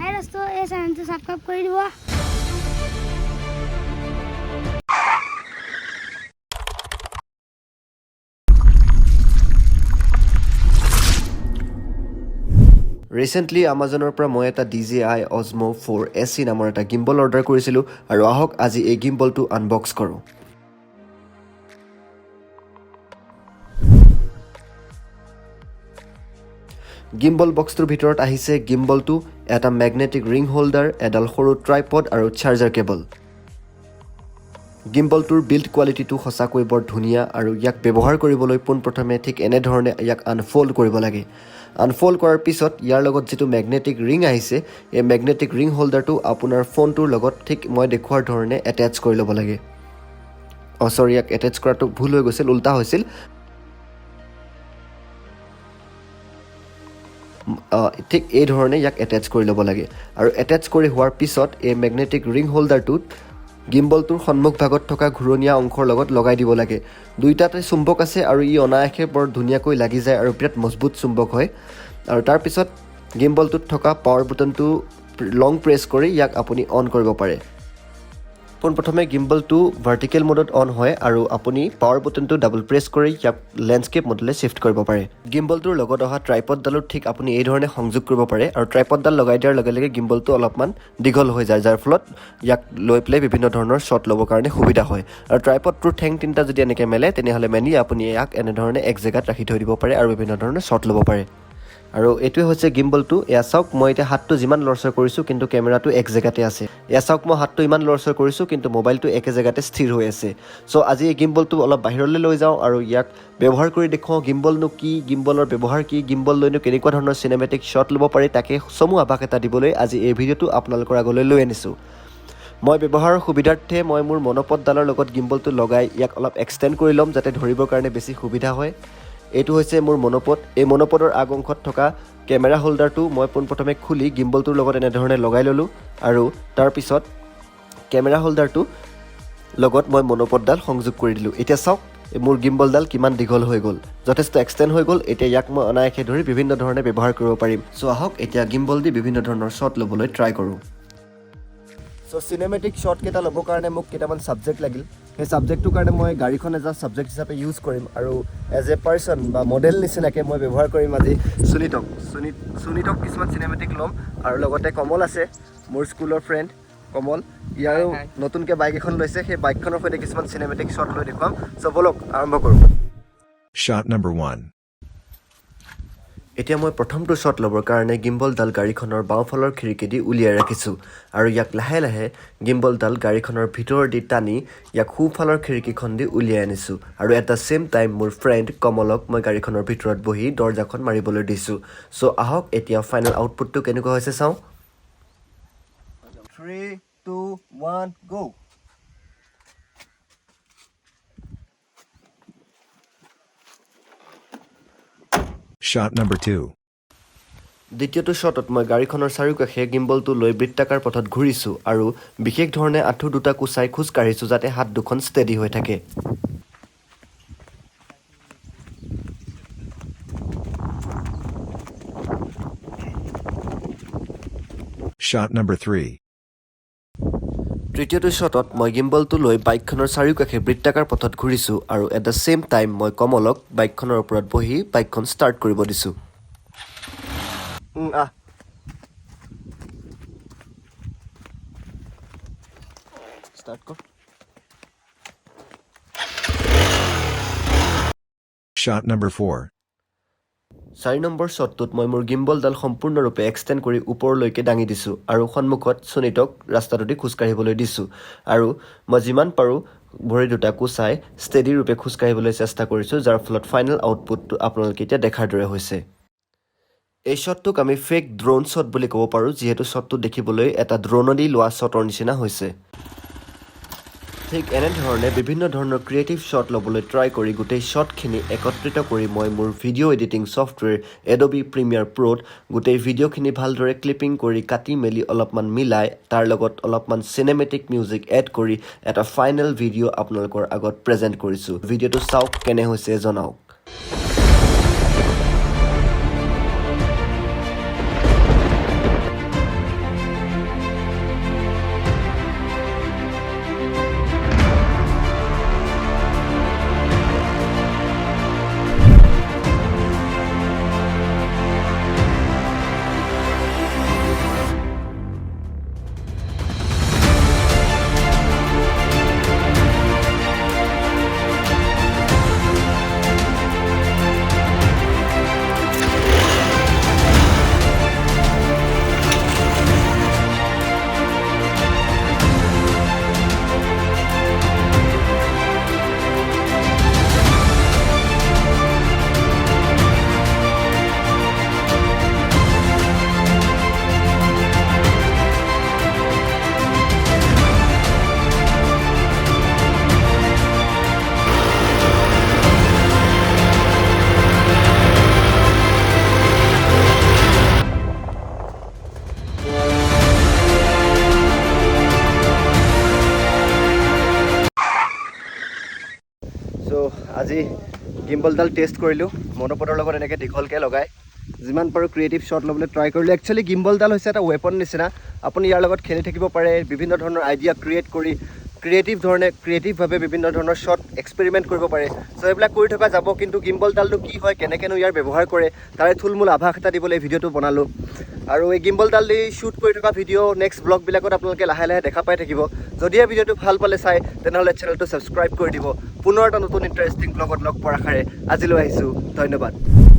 हाय दोस्तों ये चैनल को सब्सक्राइब कर दिबो Recently Amazonৰ পৰা মই এটা DJI OM 4 SE নামৰ এটা gimbal অৰ্ডাৰ কৰিছিলো আৰু আহক আজি এই gimbalটো আনবক্স কৰো Gimbal বক্সটোৰ ভিতৰত আহিছে গিম্বলটো এটা ম্যাগনেটিক ৰিং হোল্ডাৰ এডাল সৰু ট্ৰাইপড আৰু চাৰ্জাৰ কেবল গিম্বলটোৰ বিল্ড কোৱালিটিটো সঁচাকৈ বৰ ধুনীয়া আৰু ইয়াক ব্যৱহাৰ কৰিবলৈ পোনপ্ৰথমে ঠিক এনে ধৰণে ইয়াক আনফোল্ড কৰিব লাগে আনফোল্ড কৰাৰ পিছত ইয়াৰ লগত যেটো ম্যাগনেটিক ৰিং আহিছে এই ম্যাগনেটিক ৰিং হোল্ডাৰটো আপোনাৰ ফোনটোৰ লগত ঠিক মই দেখুৱাৰ ধৰণে এটাচ কৰি ল'ব লাগে সৰি ইয়াক এটাচ কৰাটো ভুল হৈ গৈছিল উল্টা হৈছিল ঠিক এই ধৰণে ইয়াক এটাচ কৰি ল'ব লাগে আৰু এটাচ কৰি হোৱাৰ পিছত এই ম্যাগনেটিক ৰিং হোল্ডাৰটোত গিম্বলটোৰ সন্মুখ ভাগত থকা ঘূৰণীয়া অংশৰ লগত লগাই দিব লাগে দুইটাতে চুম্বক আছে আৰু ই অনায়াসে বৰ ধুনীয়াকৈ লাগি যায় আৰু বিৰাট মজবুত চুম্বক হয় আৰু তাৰ পিছত গিম্বলটোত থকা পাৱাৰ বুটামটো লং প্ৰেছ কৰি ইয়াক আপুনি অন কৰিব পাৰে পোনপ্ৰথমে গিম্বলটো ভাৰ্টিকেল মোডত অন হয় আৰু আপুনি পাৱাৰ বুটামটো ডাবল প্ৰেছ কৰি ইয়াক লেণ্ডস্কেপ মোডলৈ শিফট কৰিব পাৰে গিম্বলটোৰ লগত অহা ট্ৰাইপডডালত ঠিক আপুনি এই ধৰণে সংযোগ কৰিব পাৰে আৰু ট্ৰাইপডডাল লগাই দিয়াৰ লগে লগে গিম্বলটো অলপমান দীঘল হৈ যায় যাৰ ফলত ইয়াক লৈ প্লে বিভিন্ন ধৰণৰ শ্বট ল'বৰ কাৰণে সুবিধা হয় আৰু ট্ৰাইপডটোৰ ঠেং তিনটা যদি এনেকৈ মেলে তেনেহ'লে মেনি আপুনি ইয়াক এনে ধৰণে এক জেগাত ৰাখি থৈ দিব পাৰে আৰু বিভিন্ন ধৰণৰ শ্বট ল'ব পাৰে আৰু এটোৱে হৈছে গিম্বলটো এয়া চাওক মই এটা হাতটো যিমান লৰচৰ কৰিছো কিন্তু কেমেৰাটো এক জেগাতে আছে এয়া চাওক মই হাতটো ইমান লৰচৰ কৰিছো কিন্তু মোবাইলটো একে জেগাতে স্থিৰ হৈ আছে সো আজি এই গিম্বলটো অলপ বাহিৰলৈ লৈ যাওঁ আৰু ইয়াক ব্যৱহাৰ কৰি দেখুৱাও গিম্বলনো কি গিম্বলৰ ব্যৱহাৰ কি গিম্বল লৈনো কেনেকুৱা ধৰণৰ চিনেমেটিক শ্বট ল'ব পাৰি তাকে সমু আভাস এটা দিবলৈ আজি এই ভিডিঅ'টো আপোনালোকৰ আগলৈ লৈ আনিছো মই ব্যৱহাৰৰ সুবিধাৰ্থে মই মোৰ মনোপডডালৰ লগত গিম্বলটো লগাই ইয়াক অলপ এক্সটেন্ড কৰি ল'ম যাতে ধৰিবৰ কাৰণে বেছি সুবিধা হয় এটো হৈছে মোৰ মনোপড এই মনোপডৰ আগ অংশত থকা কেমেৰা হোল্ডাৰটো মই পোনপ্ৰথমে খুলি গিম্বলটোৰ লগত এনে ধৰণে লগাই ললো আৰু তাৰ পিছত কেমেৰা হোল্ডাৰটো লগত মই মনোপডডাল সংযোগ কৰি দিলো এতিয়া চাওক মোৰ গিম্বলডাল কিমান দীঘল হৈ গ'ল যথেষ্ট এক্সটেন্ড হৈ গ'ল এতিয়া ইয়াক মই অনায়াসে ধৰি বিভিন্ন ধৰণে ব্যৱহাৰ কৰিব পাৰিম সো আহক এতিয়া গিম্বল দি বিভিন্ন ধৰণৰ শ্বট ল'বলৈ ট্ৰাই কৰোঁ সো চিনেমেটিক শ্বট কেটা ল'বৰ কাৰণে মোক কেইটামান সাবজেক্ট লাগিল সেই সাবজেক্টটোৰ কাৰণে মই গাড়ীখন এজা সাবজেক্ট হিচাপে ইউজ কৰিম আৰু এজ এ পাৰ্সন বা মডেল নিচিনাকৈ মই ব্যৱহাৰ কৰিম আজি সুনিতক কিছুমান চিনেমেটিক ল'ম আৰু লগতে কমল আছে মোৰ স্কুলৰ ফ্ৰেণ্ড কমল ইয়াৰো নতুনকৈ বাইক এখন লৈছে সেই বাইকখনৰ সৈতে কিছুমান চিনেমেটিক শ্বট লৈ দেখুৱাম সো বলক আৰম্ভ কৰোঁ Shot number 1. এতিয়া মই প্ৰথমটো শ্বট ল'বৰ কাৰণে গিম্বলডাল গাড়ীখনৰ বাওঁফালৰ খিৰিকী দি উলিয়াই ৰাখিছোঁ আৰু ইয়াক লাহে লাহে গিম্বলডাল গাড়ীখনৰ ভিতৰ দি টানি ইয়াক সোঁফালৰ খিৰিকীখন দি উলিয়াই আনিছোঁ আৰু এট দ্য চেম টাইম মোৰ ফ্ৰেণ্ড কমলক মই গাড়ীখনৰ ভিতৰত বহি দৰ্জাখন মাৰিবলৈ দিছোঁ সো আহক এতিয়া ফাইনেল আউটপুটটো কেনেকুৱা হৈছে চাওঁ 3 2 1 গো Shot number 2. দ্বিতীয়টো শ্বটত মই গাড়ীখনৰ চাৰিওকাষে গিম্বলটো লৈ বৃত্তাকাৰ পথত ঘূৰিছোঁ আৰু বিশেষ ধৰণে আঁঠু দুটা কুচাই খোজ কাঢ়িছোঁ যাতে হাত দুখন ষ্টেডি হৈ থাকে Shot number 3. তৃতীয়টো শ্বটত মই গিম্বলটো লৈ বাইকখনৰ চাৰিওকাষে বৃত্তাকাৰ পথত ঘূৰিছোঁ আৰু এট দ্য চেম টাইম মই কমলক বাইকখনৰ ওপৰত বহি বাইকখন ষ্টাৰ্ট কৰিব দিছোঁ Shot number 4. 4 নম্বৰ শ্বটটোত মই মোৰ গিম্বলডাল সম্পূৰ্ণৰূপে এক্সটেন্ড কৰি ওপৰলৈকে দাঙি দিছোঁ আৰু সন্মুখত সুনিতক ৰাস্তাটোদি খোজ কাঢ়িবলৈ দিছোঁ আৰু মই যিমান পাৰোঁ ভৰি দুটা কুচাই ষ্টেডি ৰূপে খোজ কাঢ়িবলৈ চেষ্টা কৰিছোঁ যাৰ ফলত ফাইনেল আউটপুটটো আপোনালোকে এতিয়া দেখাৰ দৰে হৈছে এই শ্বটটোক আমি ফেক ড্ৰোন শ্বট বুলি ক'ব পাৰোঁ যিহেতু শ্বটটো দেখিবলৈ এটা ড্ৰোনেদি লোৱা শ্বটৰ নিচিনা হৈছে ঠিক এনেধৰণে বিভিন্ন ধৰণৰ ক্ৰিয়েটিভ শ্বট ল'বলৈ ট্ৰাই কৰি গোটেই শ্বটখিনি একত্ৰিত কৰি মই মোৰ video' editing software Adobe Premiere প্ৰ'ত গোটেই ভিডিঅ'খিনি ভালদৰে ক্লিপিং কৰি কাটি মেলি অলপমান মিলাই তাৰ লগত অলপমান চিনেমেটিক মিউজিক এড কৰি এটা ফাইনেল ভিডিঅ' আপোনালোকৰ আগত প্ৰেজেণ্ট কৰিছোঁ ভিডিঅ'টো চাওক কেনে হৈছে জনাওক আজি গিম্বলডাল টেষ্ট কৰিলোঁ মনোপডৰ লগত এনেকৈ দীঘলকৈ লগাই যিমান পাৰোঁ ক্ৰিয়েটিভ শ্বট ল'বলৈ ট্ৰাই কৰিলোঁ একচুৱেলি গিম্বলডাল হৈছে এটা ৱেপন নিচিনা আপুনি ইয়াৰ লগত খেলি থাকিব পাৰে বিভিন্ন ধৰণৰ আইডিয়া ক্ৰিয়েট কৰি ক্ৰিয়েটিভভাৱে বিভিন্ন ধৰণৰ শ্বট এক্সপেৰিমেণ্ট কৰিব পাৰে চ' এইবিলাক কৰি থকা যাব কিন্তু গিম্বলডালটো কি হয় কেনেকৈনো ইয়াৰ ব্যৱহাৰ কৰে তাৰে থুলমূল আভাস এটা দিবলৈ ভিডিঅ'টো বনালোঁ আৰু এই গিম্বলডাল দি শ্বুট কৰি থকা ভিডিঅ' নেক্সট ব্লগবিলাকত আপোনালোকে লাহে লাহে দেখা পাই থাকিব যদিহে ভিডিঅ'টো ভাল পালে চাই তেনেহ'লে চেনেলটো ছাবস্ক্ৰাইব কৰি দিব পুনৰ এটা নতুন ইণ্টাৰেষ্টিং ব্লগত লগ পোৱাৰ আশাৰে আজিলৈ আহিছোঁ ধন্যবাদ